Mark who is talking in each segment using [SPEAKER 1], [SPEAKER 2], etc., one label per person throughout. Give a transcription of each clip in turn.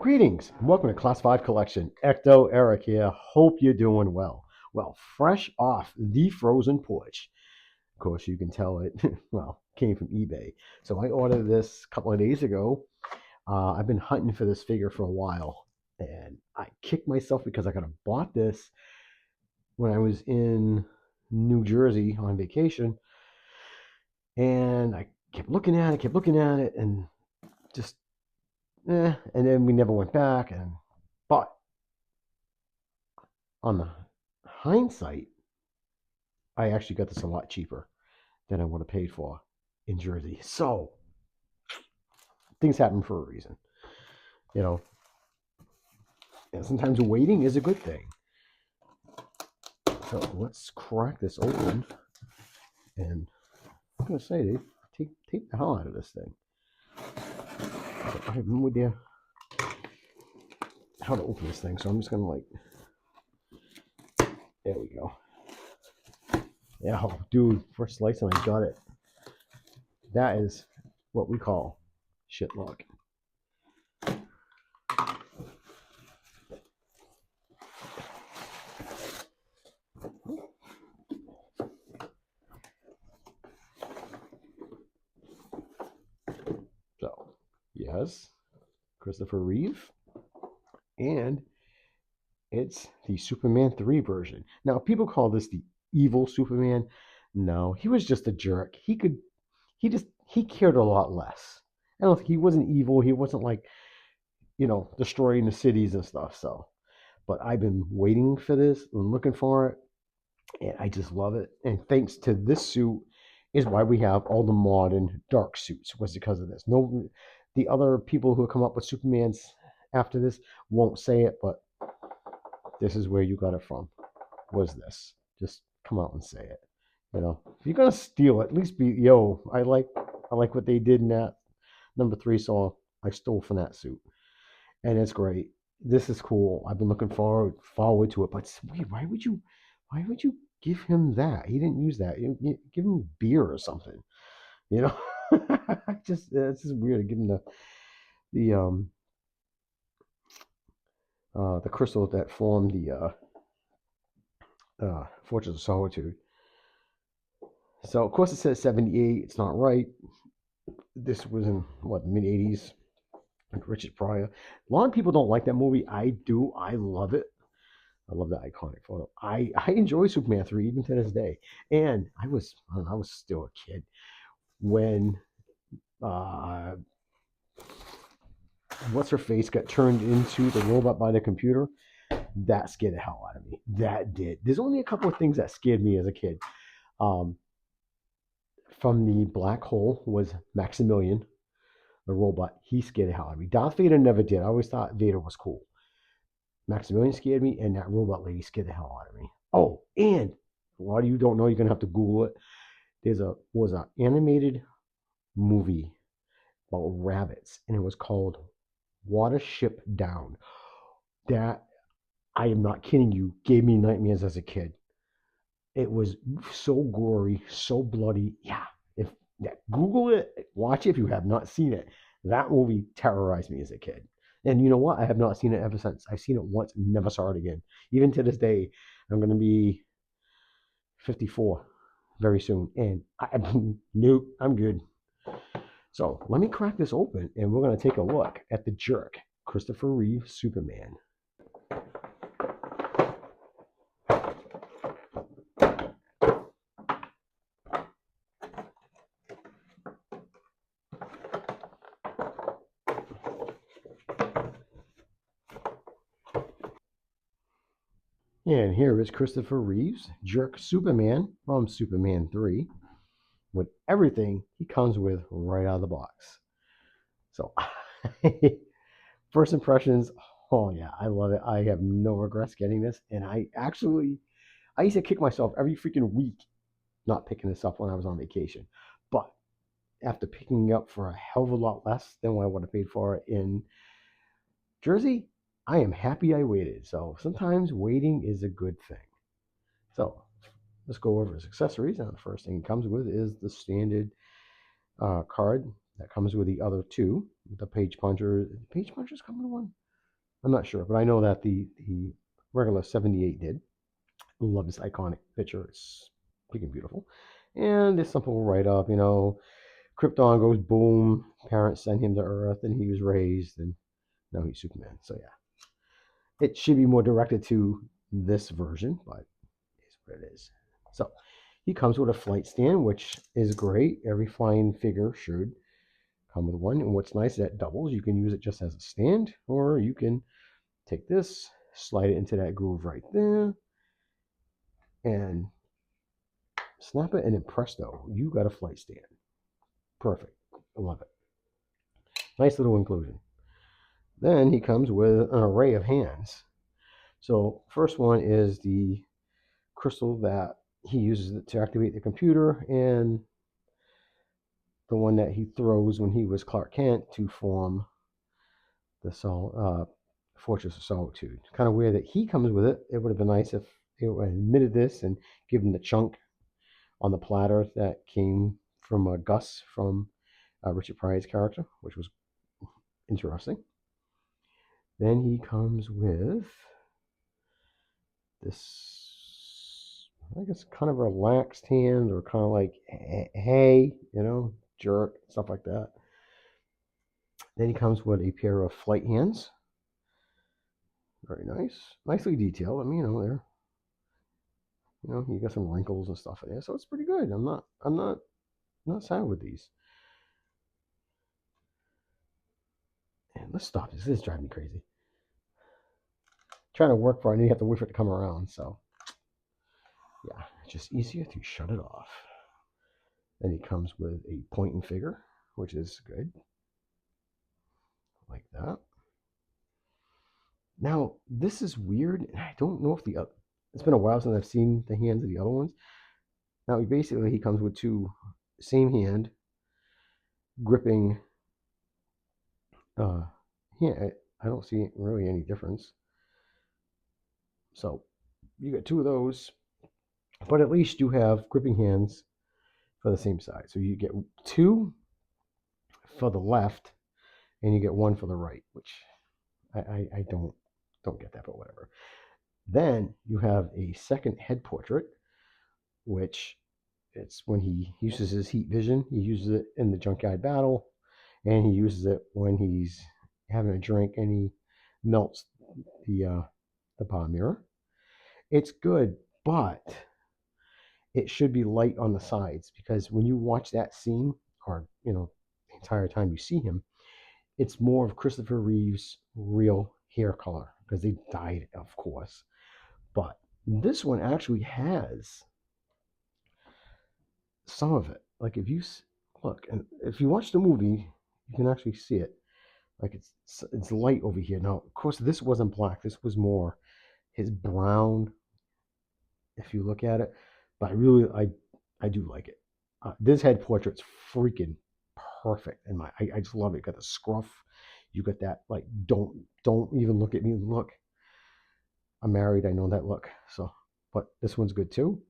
[SPEAKER 1] Greetings and welcome to Class 5 Collection. Ecto Eric here. Hope you're doing well. Well, fresh off the frozen porch. Of course, you can tell it, well, came from eBay. So I ordered this a couple of days ago. I've been hunting for this figure for a while. And I kicked myself because I could have bought this when I was in New Jersey on vacation. And I kept looking at it, and just, and then we never went back. But on the hindsight, I actually got this a lot cheaper than I would have paid for in Jersey. So things happen for a reason, you know. And sometimes waiting is a good thing. So let's crack this open. And I'm gonna say, Dave, take the hell out of this thing. I have no idea how to open this thing, so I'm just gonna there we go. Yeah, oh, dude, first slice and I got it. That is what we call shit luck. So, yes, Christopher Reeve, and it's the Superman 3 version. Now, people call this the evil Superman. No, he was just a jerk. He cared a lot less. I don't think he wasn't evil. He wasn't destroying the cities and stuff. So, but I've been waiting for this and looking for it, and I just love it. And thanks to this suit is why we have all the modern dark suits, was because of this. No, the other people who have come up with Supermans after this won't say it, but this is where you got it from. Was this? Just come out and say it. If you're gonna steal, at least be I like what they did in that number 3 song. I stole from that suit, and it's great. This is cool. I've been looking forward to it. But wait, why would you give him that? He didn't use that. You give him beer or something. You know, it's just weird to give him the the crystal that formed the Fortress of Solitude. So of course it says 78. It's not right. This was in what, mid 80s. Richard Pryor. A lot of people don't like that movie. I do. I love it. I love that iconic photo. I enjoy Superman 3 even to this day. And I was still a kid when uh, what's her face got turned into the robot by the computer. That scared the hell out of me. That did. There's only a couple of things that scared me as a kid. Um, from the black hole was Maximilian, the robot. He scared the hell out of me. Darth Vader never did. I always thought Vader was cool. Maximilian scared me, and that robot lady scared the hell out of me. Oh, and a lot of you don't know. You're gonna have to Google it. Was an animated movie about rabbits, and it was called Watership Down. That, I am not kidding you, gave me nightmares as a kid. It was so gory, so bloody. Yeah, Google it, watch it if you have not seen it. That movie terrorized me as a kid. And you know what? I have not seen it ever since. I've seen it once, never saw it again. Even to this day, I'm going to be 54 very soon. And nope, I'm good. So let me crack this open and we're going to take a look at the jerk, Christopher Reeve Superman. And here is Christopher Reeve's Jerk Superman from Superman 3 with everything he comes with right out of the box. So, first impressions, oh yeah, I love it. I have no regrets getting this. And I used to kick myself every freaking week not picking this up when I was on vacation. But after picking it up for a hell of a lot less than what I would have paid for it in Jersey, I am happy I waited. So sometimes waiting is a good thing. So let's go over his accessories. Now, the first thing it comes with is the standard card that comes with the other two. The page puncher. Page punchers come in one. I'm not sure, but I know that the regular 78 did. Love this iconic picture. It's freaking beautiful. And this simple write up, Krypton goes boom. Parents sent him to Earth, and he was raised, and now he's Superman. So yeah, it should be more directed to this version, but it's what it is. So he comes with a flight stand, which is great. Every flying figure should come with one. And what's nice is that doubles. You can use it just as a stand, or you can take this, slide it into that groove right there, and snap it, and then presto, you got a flight stand. Perfect. I love it. Nice little inclusion. Then he comes with an array of hands. So first one is the crystal that he uses to activate the computer, and the one that he throws when he was Clark Kent to form the Fortress of Solitude. Kind of weird that he comes with it. It would have been nice if it admitted this and given the chunk on the platter that came from Gus from Richard Pryor's character, which was interesting. Then he comes with this, I guess, kind of relaxed hand, or kind of like, hey, jerk, stuff like that. Then he comes with a pair of flight hands. Very nice. Nicely detailed. I mean, they're, you got some wrinkles and stuff in there, so it's pretty good. I'm not sad with these. And let's stop this. This is driving me crazy. Trying to work for it, and you have to wait for it to come around, so yeah, it's just easier to shut it off. Then he comes with a point and figure, which is good. Like that. Now, this is weird, and I don't know if it's been a while since I've seen the hands of the other ones. Now, he comes with two, same hand, gripping. Yeah, I don't see really any difference. So, you get two of those, but at least you have gripping hands for the same side. So you get two for the left, and you get one for the right, which I don't get that, but whatever. Then you have a second head portrait, which it's when he uses his heat vision. He uses it in the junkyard battle, and he uses it when he's having a drink and he melts the bar mirror. It's good, but it should be light on the sides, because when you watch that scene, or the entire time you see him, it's more of Christopher Reeve's real hair color, because they dyed it, of course. But this one actually has some of it. Like, if you look, and if you watch the movie, you can actually see it. Like, it's light over here. Now, of course, this wasn't black. This was more his brown, if you look at it. But I do like it. This head portrait's freaking perfect, and I just love it. You got the scruff. You got that, like, don't even look at me. Look, I'm married. I know that look. So, but this one's good too.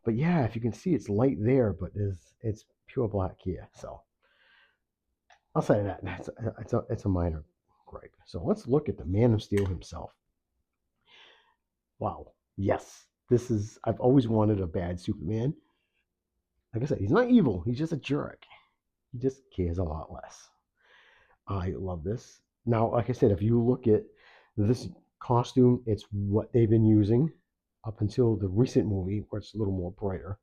[SPEAKER 1] But yeah, if you can see, it's light there, but it's pure black here. So I'll say that it's a minor gripe. So let's look at the Man of Steel himself. Wow. Yes, I've always wanted a bad Superman. Like I said, he's not evil. He's just a jerk. He just cares a lot less. I love this. Now, like I said, if you look at this costume, it's what they've been using up until the recent movie, where it's a little more brighter.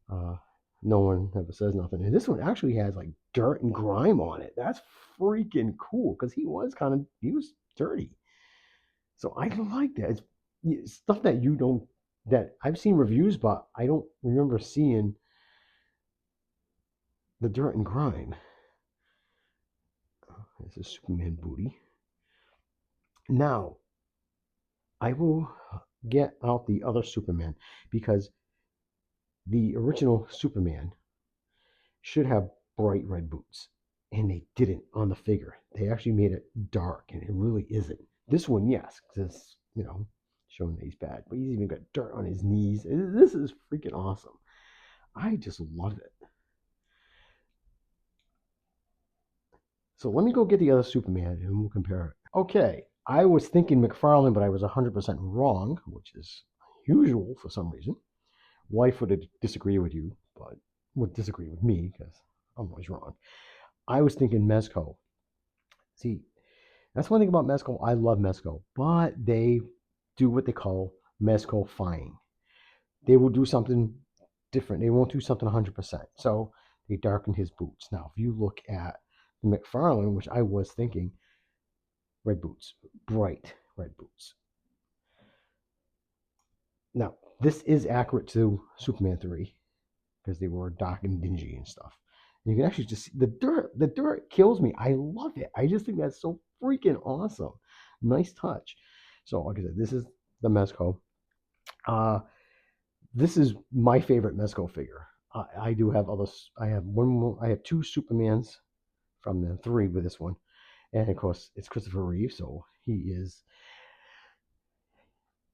[SPEAKER 1] No one ever says nothing. And this one actually has like dirt and grime on it. That's freaking cool, because he was dirty. So I like that. It's stuff that I've seen reviews, but I don't remember seeing the dirt and grime. This is Superman booty. Now, I will get out the other Superman, because the original Superman should have bright red boots, and they didn't on the figure. They actually made it dark, and it really isn't. This one, yes, because it's showing that he's bad, but he's even got dirt on his knees. This is freaking awesome. I just love it. So let me go get the other Superman and we'll compare it. Okay, I was thinking Mcfarlane, but I was 100% wrong, which is unusual for some reason. Wife would disagree with you, but would disagree with me because I'm always wrong. I was thinking Mezco. See, that's one thing about Mezco. I love Mezco, but they do what they call Mezco-fying. They will do something different. They won't do something 100%. So they darken his boots. Now, if you look at the Mcfarlane, which I was thinking, red boots, bright red boots. Now, this is accurate to Superman 3 because they were dark and dingy and stuff. And you can actually just see the dirt. The dirt kills me. I love it. I just think that's so freaking awesome. Nice touch. So, like I said, this is the Mezco. Uh, this is my favorite Mezco figure. I do have others. I have one more. I have two Supermans from the 3 with this one, and of course it's Christopher Reeve. So he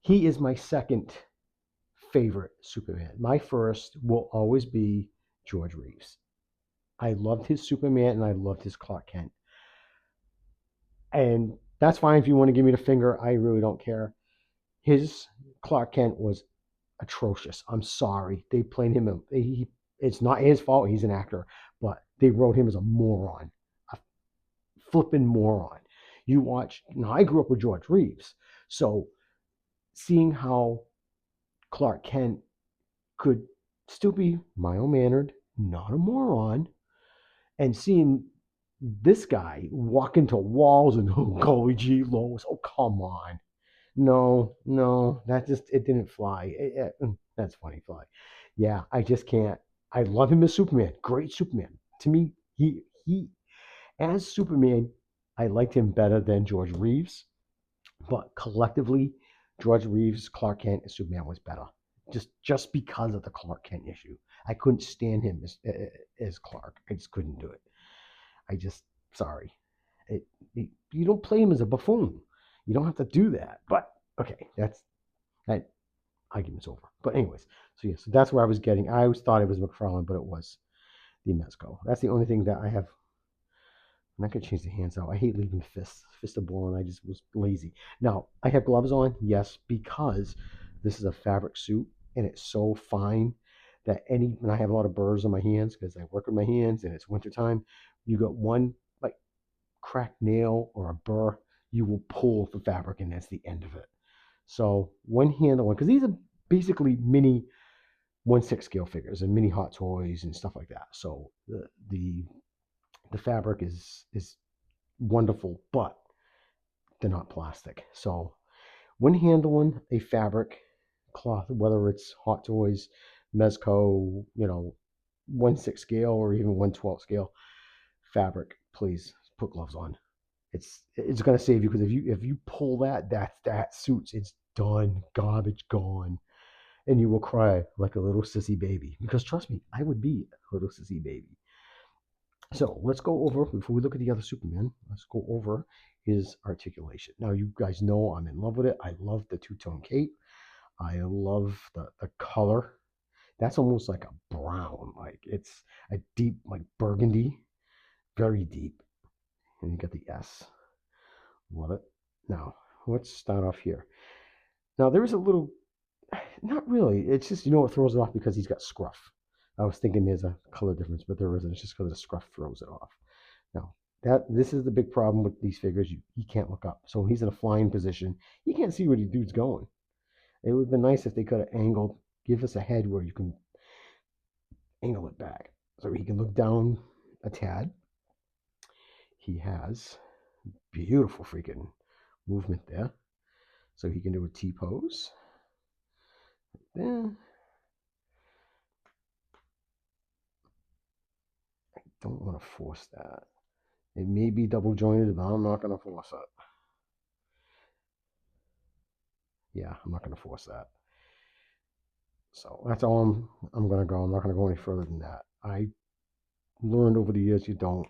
[SPEAKER 1] is my second favorite Superman. My first will always be George Reeves. I loved his Superman and I loved his Clark Kent. And that's fine if you want to give me the finger. I really don't care. His Clark Kent was atrocious. I'm sorry. They played him. It's not his fault. He's an actor, but they wrote him as a moron, a flippin' moron. You watch. Now I grew up with George Reeves, so seeing how Clark Kent could still be mild mannered, not a moron, and seeing this guy walk into walls and oh golly gee Lois, oh come on. No, that just it didn't fly. That's funny, fly. Yeah, I just can't. I love him as Superman. Great Superman. To me, he as Superman, I liked him better than George Reeves. But collectively, George Reeves, Clark Kent, and Superman was better. Just because of the Clark Kent issue. I couldn't stand him as Clark. I just couldn't do it. I just sorry. You don't play him as a buffoon. You don't have to do that. But okay, that argument's over. But anyways, so yeah, so that's where I was getting. I always thought it was Mcfarlane, but it was the Mezco. That's the only thing that I have. I'm not gonna change the hands out. I hate leaving fists. Fist of boring. I just was lazy. Now I have gloves on, yes, because this is a fabric suit and it's so fine that and I have a lot of burrs on my hands because I work with my hands and it's wintertime. You got one like cracked nail or a burr, you will pull the fabric and that's the end of it. So one handle one because these are basically mini 1/6 scale figures and mini Hot Toys and stuff like that. So the fabric is wonderful, but they're not plastic. So when handling a fabric cloth, whether it's Hot Toys, Mezco, 1/6 scale or even 1/12 scale fabric, please put gloves on. It's gonna save you because if you pull that suits, it's done, garbage gone, and you will cry like a little sissy baby. Because trust me, I would be a little sissy baby. So let's go over, before we look at the other Superman, let's go over his articulation. Now, you guys know I'm in love with it. I love the two-tone cape. I love the color. That's almost like a brown. Like it's a deep, like burgundy, very deep. And you got the S. Love it. Now, let's start off here. Now, there is a little, not really. It's just, what throws it off because he's got scruff. I was thinking there's a color difference, but there isn't. It's just because the scruff throws it off. Now, this is the big problem with these figures. He can't look up. So when he's in a flying position, you can't see where the dude's going. It would have been nice if they could have angled, give us a head where you can angle it back. So he can look down a tad. He has beautiful freaking movement there. So he can do a T-pose. There. I don't want to force that. It may be double jointed, but I'm not going to force it. Yeah, I'm not going to force that. So that's all I'm going to go. I'm not going to go any further than that. I learned over the years you don't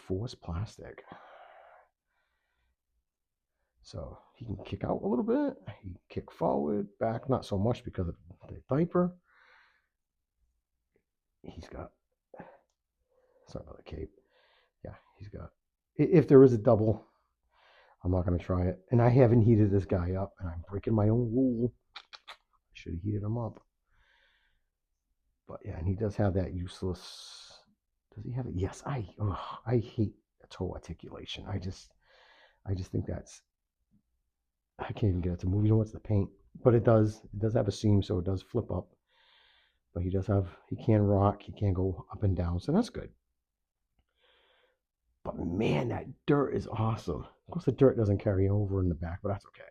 [SPEAKER 1] force plastic. So he can kick out a little bit. He can kick forward, back, not so much because of the diaper. He's got, sorry about the cape. Yeah, he's got. If there is a double, I'm not going to try it. And I haven't heated this guy up, and I'm breaking my own rule. I should have heated him up. But yeah, and he does have that useless. Does he have it? Yes. I hate toe articulation. I just think that's. I can't even get it to move. You know what's the paint? But it does. It does have a seam, so it does flip up. But he does have. He can rock. He can go up and down, so that's good. But man, that dirt is awesome. Of course, the dirt doesn't carry over in the back, but that's okay.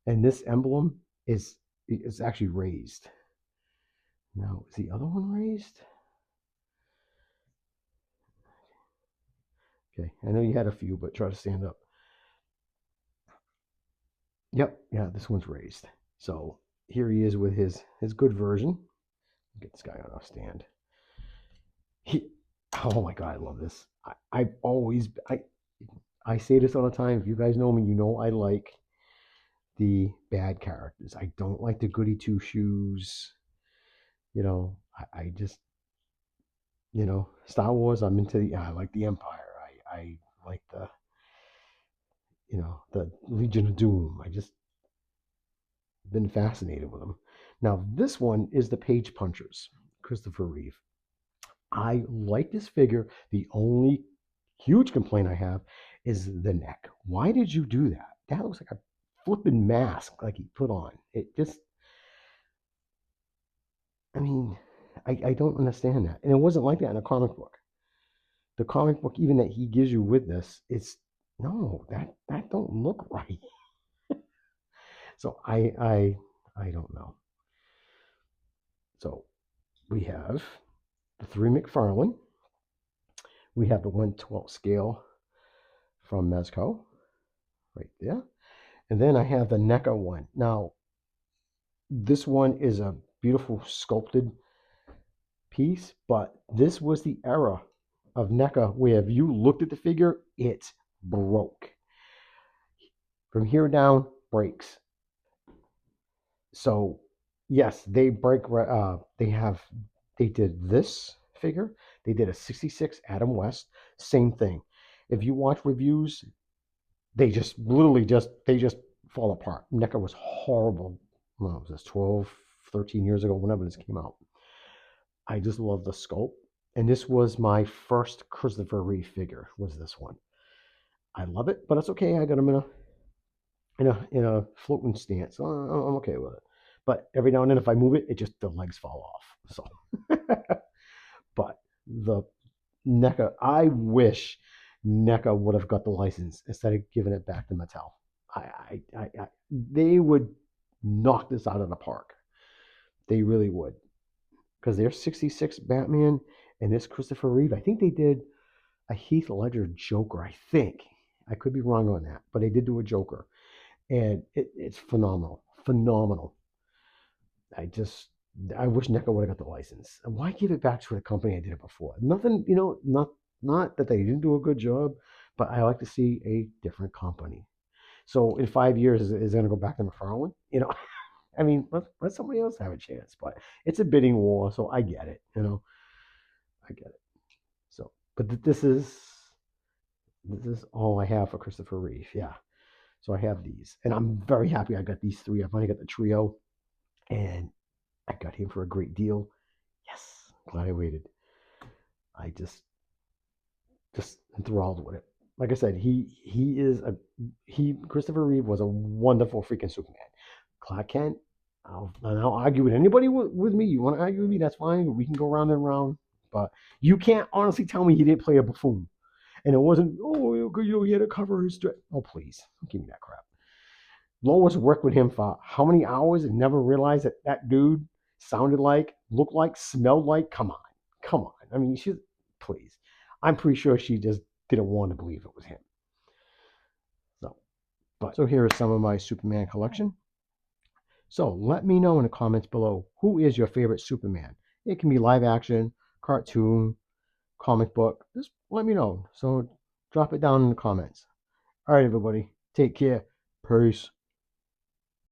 [SPEAKER 1] And this emblem is actually raised. Now, is the other one raised? Okay, I know you had a few, but try to stand up. Yep, yeah, this one's raised. So here he is with his good version. Get this guy on a stand. He, oh my god, I love this. I've always I say this all the time. If you guys know me, you know I like the bad characters. I don't like the goody two shoes. I just Star Wars. I'm into I like the Empire. I like the Legion of Doom. I just been fascinated with them. Now this one is the Page Punchers, Christopher Reeve. I like this figure. The only huge complaint I have is the neck. Why did you do that? That looks like a flipping mask like he put on. It just, I mean, I don't understand that. And it wasn't like that in a comic book. The comic book, even that he gives you with this, it's no, that don't look right. So I don't know. So we have the three Mcfarlane. We have the 1/12 scale from Mezco right there. And then I have the NECA one. Now, this one is a beautiful sculpted piece, but this was the era of NECA where if you looked at the figure, it broke. From here down, breaks. So, yes, they break. They did this figure. They did a 66 Adam West. Same thing. If you watch reviews, they just literally they just fall apart. NECA was horrible. Well, was this 12, 13 years ago, whenever this came out. I just love the sculpt. And this was my first Christopher Reeve figure, was this one. I love it, but it's okay. I got him in a floating stance. So I'm okay with it. But every now and then if I move it, the legs fall off. So but the NECA, I wish NECA would have got the license instead of giving it back to Mattel. They would knock this out of the park. They really would. Because they're 66 Batman and this Christopher Reeve. I think they did a Heath Ledger Joker, I think. I could be wrong on that, but they did do a Joker. And it's phenomenal. Phenomenal. I wish NECA would have got the license. Why give it back to the company I did it before? Nothing, not that they didn't do a good job, but I like to see a different company. So in 5 years, is it going to go back to Mcfarlane? I mean, let somebody else have a chance. But it's a bidding war, so I get it. I get it. So, but this is all I have for Christopher Reeve. Yeah. So I have these, and I'm very happy I got these three. I finally got the trio, and I got him for a great deal. Yes, glad I waited. I just enthralled with it. Like I said, Christopher Reeve was a wonderful freaking Superman. Clark Kent, I'll argue with anybody with me. You want to argue with me? That's fine. We can go round and round. But you can't honestly tell me he didn't play a buffoon. And it wasn't, he had to cover his strength. Oh, please. Don't give me that crap. Lois worked with him for how many hours and never realized that dude sounded like, looked like, smelled like? Come on. Come on. I mean, please. I'm pretty sure she just didn't want to believe it was him. So here is some of my Superman collection. So let me know in the comments below, who is your favorite Superman? It can be live action, cartoon, comic book. Just let me know. So drop it down in the comments. All right, everybody. Take care. Peace.